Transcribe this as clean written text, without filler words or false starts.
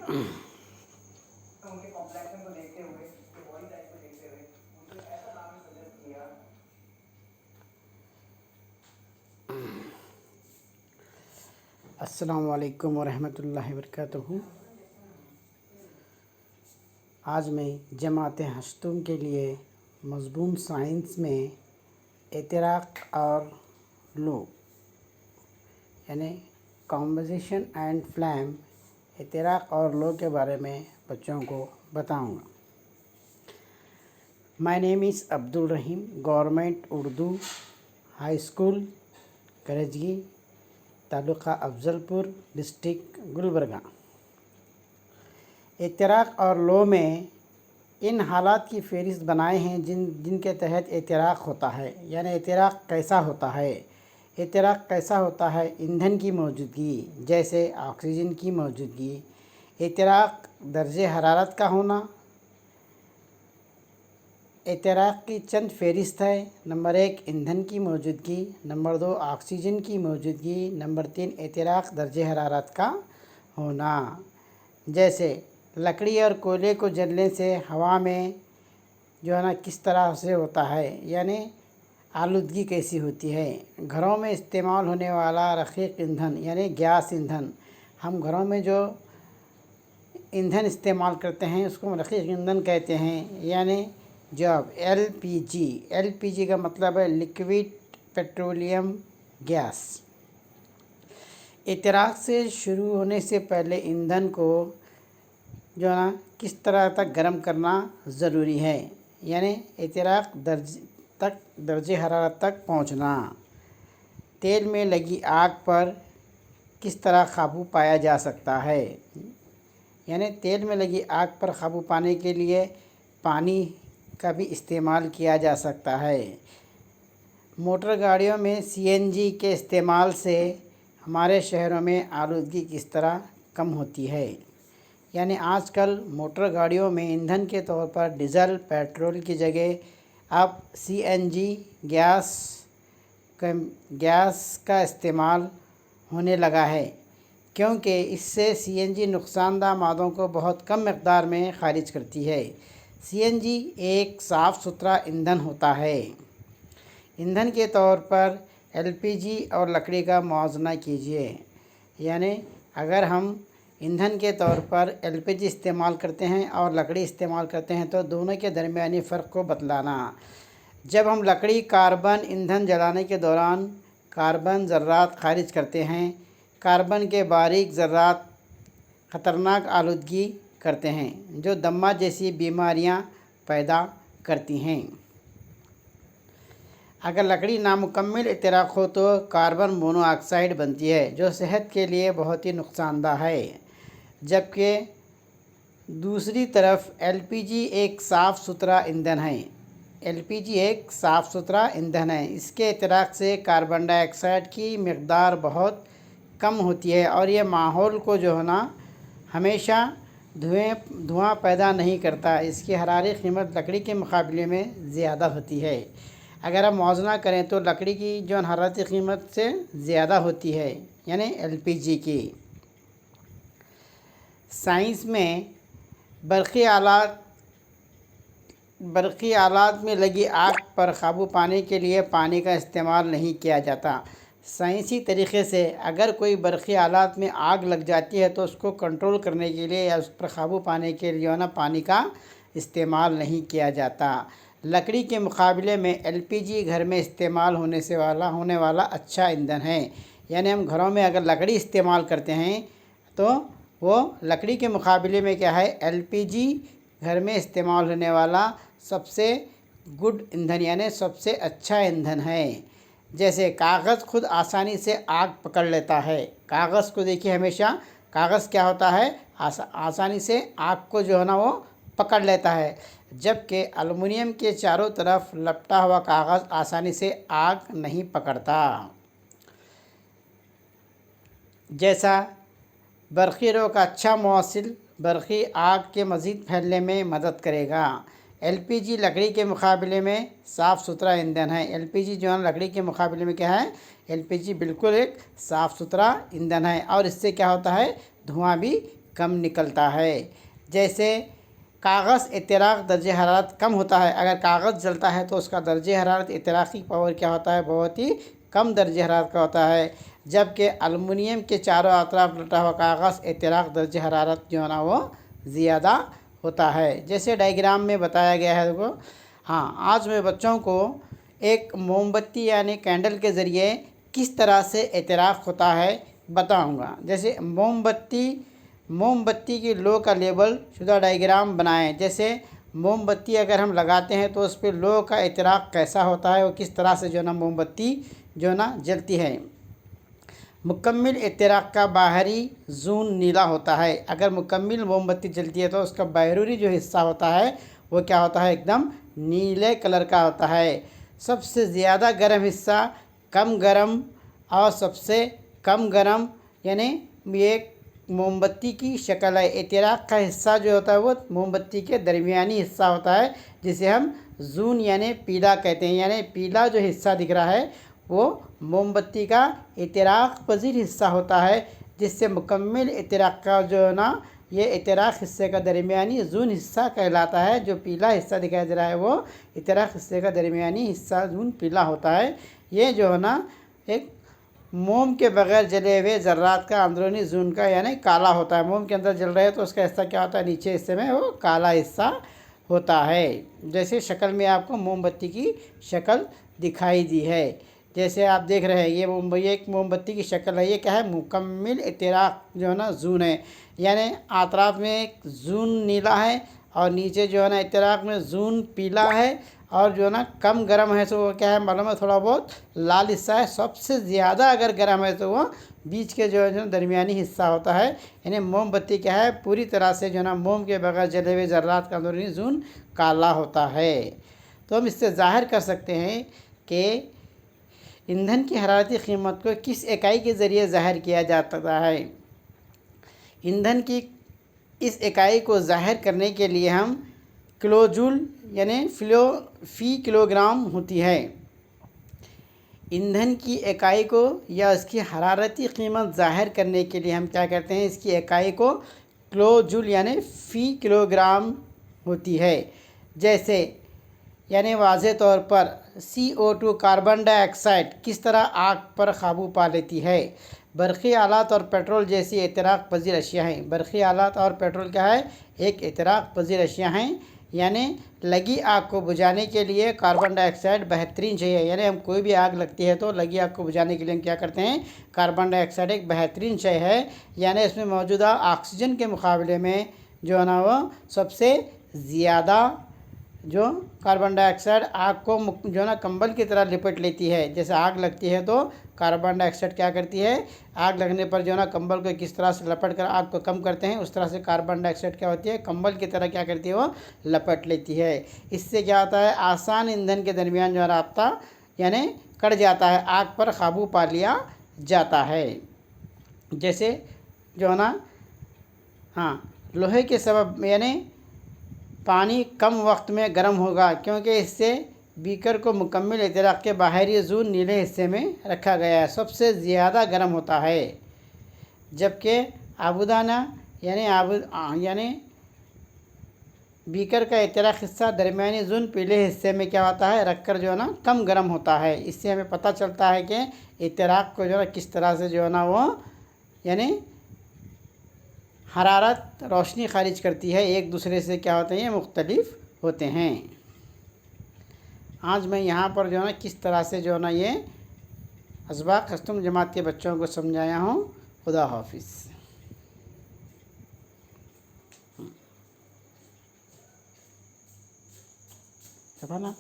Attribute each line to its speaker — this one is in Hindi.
Speaker 1: उनके कॉम्प्लेक्शन को देखते हुए, उनके बॉडी टाइप को देखते हुए मुझे ऐसा नाम सजेस्ट किया।
Speaker 2: अस्सलामु अलैकुम वरहमतुल्लाहि वबरकातुहू। आज मैं जमात हश्तुम के लिए मज़मून साइंस में इतराक़ और लो यानी कॉम्पोजिशन एंड फ्लेम, इतराक़ और लो के बारे में बच्चों को बताऊंगा। My name is Abdul Rahim, government Urdu high school Karajagi, taluka Afzalpur, district Gulbarga. इतराक़ और लो में इन हालात की फ़हरिस्त बनाए हैं जिनके तहत इतराक़ होता है। यानी इतराक़ कैसा होता है? इतराक़ कैसा होता है? ईंधन की मौजूदगी, जैसे ऑक्सीजन की मौजूदगी। इतराक़ दर्जे हरारत का होना। इतराक़ की चंद फ़हरिस्त है। नंबर 1 ईंधन की मौजूदगी, नंबर 2 ऑक्सीजन की मौजूदगी, नंबर 3 इतराक़ दर्जे हरारत का होना। जैसे लकड़ी और कोयले को जलने से हवा में जो है ना किस तरह से होता है, यानी आलूदगी कैसी होती है। घरों में इस्तेमाल होने वाला रक़ीक़ ईंधन यानी गैस ईंधन, हम घरों में जो ईंधन इस्तेमाल करते हैं उसको हम रक़ीक़ ईंधन कहते हैं। यानी जब एलपीजी का मतलब है लिक्विड पेट्रोलियम गैस। इतराक़ से शुरू होने से पहले ईंधन को जो है ना किस तरह तक गर्म करना ज़रूरी है, यानी इतराक़ दर्जे हरारत तक पहुंचना। तेल में लगी आग पर किस तरह काबू पाया जा सकता है, यानी तेल में लगी आग पर काबू पाने के लिए पानी का भी इस्तेमाल किया जा सकता है। मोटर गाड़ियों में सीएनजी के इस्तेमाल से हमारे शहरों में आलूदगी किस तरह कम होती है। यानी आजकल मोटर गाड़ियों में ईंधन के तौर पर डीज़ल पेट्रोल की जगह अब सीएनजी गैस का इस्तेमाल होने लगा है, क्योंकि इससे सीएनजी नुकसानदा मादों को बहुत कम मक़दार में ख़ारिज करती है। सीएनजी एक साफ़ सुथरा ईंधन होता है। ईंधन के तौर पर एलपीजी और लकड़ी का मुआवजा कीजिए। यानी अगर हम ईंधन के तौर पर एलपीजी इस्तेमाल करते हैं और लकड़ी इस्तेमाल करते हैं तो दोनों के दरमियानी फ़र्क को बतलाना। जब हम लकड़ी कार्बन ईंधन जलाने के दौरान कार्बन ज़र्रात ख़ारिज करते हैं, कार्बन के बारीक ज़र्रात ख़तरनाक आलूदगी करते हैं जो दमा जैसी बीमारियां पैदा करती हैं। अगर लकड़ी नामुकम्मल इतराक़ हो तो कार्बन मोनोऑक्साइड बनती है जो सेहत के लिए बहुत ही नुकसानदा है। जबकि दूसरी तरफ एलपीजी एक साफ़ सुथरा ईंधन है। एलपीजी एक साफ़ सुथरा ईंधन है। इसके इतराक़ से कार्बन डाइऑक्साइड की मक़दार बहुत कम होती है और ये माहौल को जो है ना हमेशा धुआं पैदा नहीं करता। इसकी हरारी कीमत लकड़ी के मुकाबले में ज़्यादा होती है। अगर हम मुआवजा करें तो लकड़ी की जो हरारती कीमत से ज़्यादा होती है, यानी एलपीजी की। साइंस में बरक़ी आलात में लगी आग पर काबू पाने के लिए पानी का इस्तेमाल नहीं किया जाता। साइंसी तरीक़े से अगर कोई बरक़ी आलात में आग लग जाती है तो उसको कंट्रोल करने के लिए या उस पर काबू पाने के लिए ना पानी का इस्तेमाल नहीं किया जाता। लकड़ी के मुकाबले में एलपीजी घर में इस्तेमाल होने वाला अच्छा ईंधन है। यानी हम घरों में अगर लकड़ी इस्तेमाल करते हैं तो वो लकड़ी के मुकाबले में क्या है, एलपीजी घर में इस्तेमाल होने वाला सबसे गुड ईंधन यानी सबसे अच्छा ईंधन है। जैसे कागज़ खुद आसानी से आग पकड़ लेता है। कागज़ को देखिए, हमेशा कागज़ क्या होता है, आसानी से आग को जो है ना वो पकड़ लेता है, जबकि एल्युमिनियम के चारों तरफ लपटा हुआ कागज़ आसानी से आग नहीं पकड़ता। जैसा बरक़ी रो का अच्छा मौसिल बरक़ी आग के मज़ीद फैलने में मदद करेगा। एलपीजी लकड़ी के मुकाबले में साफ़ सुथरा ईंधन है। एलपीजी जो है लकड़ी के मुकाबले में क्या है, एलपीजी बिल्कुल एक साफ़ सुथरा ईंधन है और इससे क्या होता है, धुआं भी कम निकलता है। जैसे कागज़ इत्तराक दर्जे हरारत कम होता है, अगर कागज़ जलता है तो उसका दर्जे हरारत इत्तराकी पावर क्या होता है, बहुत ही कम दर्जे हरारत का होता है। जबकि अलमुनियम के चारों अतराफ लटा हुआ कागज़ इत्तराक दर्जे हरारत जो है ना वो ज़्यादा होता है। जैसे डायग्राम में बताया गया है। देखो, हाँ, आज मैं बच्चों को एक मोमबत्ती यानी कैंडल के ज़रिए किस तरह से इत्तराक होता है बताऊंगा। जैसे मोमबत्ती की लो का लेबल शुदा डायग्राम बनाएं। जैसे मोमबत्ती अगर हम लगाते हैं तो उस पर लो का इत्तराक कैसा होता है, वो किस तरह से जो ना मोमबत्ती जो ना जलती है। मुकम्मिल इत्तराक का बाहरी जून नीला होता है। अगर मुकम्मिल मोमबत्ती जलती है तो उसका बैरूनी जो हिस्सा होता है वो क्या होता है, एकदम नीले कलर का होता है। सबसे ज़्यादा गर्म हिस्सा कम गर्म और सबसे कम गर्म, यानी ये मोमबत्ती की शक्ल है। इत्तराक का हिस्सा जो होता है वो मोमबत्ती के दरमियानी हिस्सा होता है, जिसे हम जून यानी पीला कहते हैं। यानी पीला जो हिस्सा दिख रहा है वो मोमबत्ती का इत्तराक पजीर हिस्सा होता है, जिससे मुकम्मिल इत्तराक का जो है ना ये इत्तराक हिस्से का दरमियानी जून हिस्सा कहलाता है। जो पीला हिस्सा दिखाई दे रहा है वो इत्तराक हिस्से का दरमियानी हिस्सा जून पीला होता है। ये जो है ना एक मोम के बगैर जले हुए ज़र्रात का अंदरूनी जून का यानी काला होता है। मोम के अंदर जल रहे हैं तो उसका हिस्सा क्या होता है, नीचे हिस्से में वो काला हिस्सा होता है। जैसे शक्ल में आपको मोमबत्ती की शक्ल दिखाई दी है, जैसे आप देख रहे हैं ये एक मोमबत्ती की शक्ल है। ये क्या है, मुकम्मिल इत्तराक जो है ना जून है, यानी अतराफ में एक जून नीला है और नीचे जो है ना इत्तराक में जून पीला है, और जो है ना कम गर्म है तो वो क्या है मालूम है, थोड़ा बहुत लाल हिस्सा है। सबसे ज़्यादा अगर गर्म है तो वो बीच के जो है जो दरमियानी हिस्सा होता है। यानी मोमबत्ती क्या है, पूरी तरह से जो है ना मोम के बगैर जले हुए ज़र्रात का अंदरूनी जून काला होता है। तो हम इससे ज़ाहिर कर सकते हैं कि ईंधन की हरारती कीमत को किस इकाई के ज़रिए ज़ाहिर किया जाता है। ईंधन की इस इकाई को ज़ाहिर करने के लिए हम किलोजूल यानी फ़ी किलोग्राम होती है। ईंधन की इकाई को या इसकी हरारती कीमत ज़ाहिर करने के लिए हम क्या करते हैं, इसकी इकाई को किलोजूल यानी फ़ी किलोग्राम होती है। जैसे यानी वाज़े तौर पर CO2 कार्बन डाइऑक्साइड किस तरह आग पर काबू पा लेती है। बरक़ी आलात और पेट्रोल जैसी इत्तराक पज़ीर अशिया हैं। बरक़ी आलात और पेट्रोल क्या है, एक इत्तराक पज़ीर अशिया हैं। यानी लगी आग को बुझाने के लिए कार्बन डाइऑक्साइड बेहतरीन चाहिए। यानी हम कोई भी आग लगती है तो लगी आग को बुझाने के लिए हम क्या करते हैं, कार्बन डाइऑक्साइड एक बेहतरीन शय है। यानी इसमें मौजूदा ऑक्सीजन के मुकाबले में जो है ना वो सबसे ज़्यादा जो कार्बन डाइऑक्साइड आग को जो है ना कंबल की तरह लिपट लेती है। जैसे आग लगती है तो कार्बन डाइऑक्साइड क्या करती है, आग लगने पर जो है ना कंबल को किस तरह से लपट कर आग को कम करते हैं, उस तरह से कार्बन डाइऑक्साइड क्या होती है, कंबल की तरह क्या करती है, वो लपट लेती है। इससे क्या होता है, आसान ईंधन के दरमियान जो है राब्ता यानी कट जाता है, आग पर काबू पा लिया जाता है। जैसे जो है ना, हाँ, लोहे के सबब यानी पानी कम वक्त में गर्म होगा, क्योंकि इससे बीकर को मुकम्मिल इत्तराक के बाहरी जून नीले हिस्से में रखा गया है, सबसे ज़्यादा गर्म होता है। जबकि आबूदाना यानी बीकर का इत्तराक हिस्सा दरमियानी जून पीले हिस्से में क्या होता है, रखकर जो है ना कम गर्म होता है। इससे हमें पता चलता है कि इत्तराक को जो है किस तरह से जो है ना वो यानी हरारत रोशनी खारिज करती है, एक दूसरे से क्या होते हैं, मुख्तलिफ होते हैं। आज मैं यहाँ पर जो है ना किस तरह से जो है ना ये असबाक खस्तुम जमात के बच्चों को समझाया हूँ। खुदा हाफिज़। ना